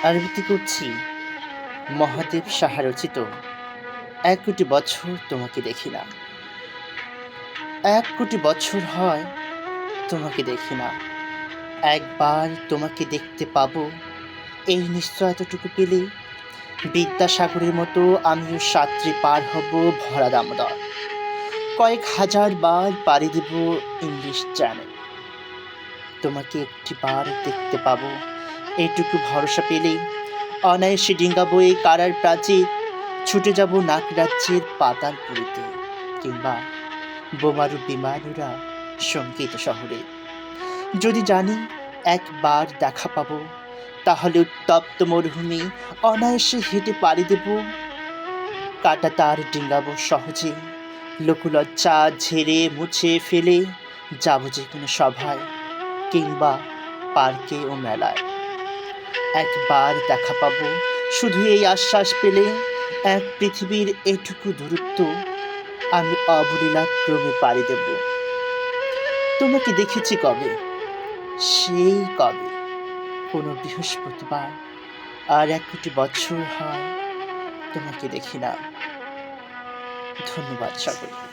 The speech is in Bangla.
আবৃত্তি করছি মহাদেব সাহা রচিত ১ কোটি বছর তোমাকে দেখি না। ১ কোটি বছর হয় তোমাকে দেখি না। একবার তোমাকে দেখতে পাবো, এই নিশ্চয়তাটুকু পেলে বিদ্যাসাগরের মতো আমিও সাতটি পার হব ভরা দামোদর। কয়েক হাজার বার পাড়ি দেব ইংলিশ চ্যানেল। তোমাকে একটিবার দেখতে পাবো, এইটুকু ভরসা পেলেই অনায়াসে ডিঙাবো এই কারার প্রাচীর, ছুটে যাব নাগরাজ্যের পাতালপুরীতে, কিংবা বোমারু বিমানুরা সঙ্গীত শহরে। যদি জানি একবার দেখা পাবো, তাহলে উত্তপ্ত মরুভূমি অনায়াসে হেঁটে পাড়ি দেব, কাটা তার ডিঙাবো সহজে, লোকলজ্জা ঝেড়ে মুছে ফেলে যাবো যে কোনো সভায় কিংবা পার্কে ও মেলায়। একবার দেখা পাবো, শুধু এই আশ্বাস পেলে এক পৃথিবীর এটুকু দূরত্ব আমি অবলীলাক্রমে পাড়ি দেব। তোমাকে দেখেছি কবে, সেই কবে, কোনো বৃহস্পতিবার, আর ১ কোটি বছর হয় তোমাকে দেখি না। ধন্যবাদ সকলকে।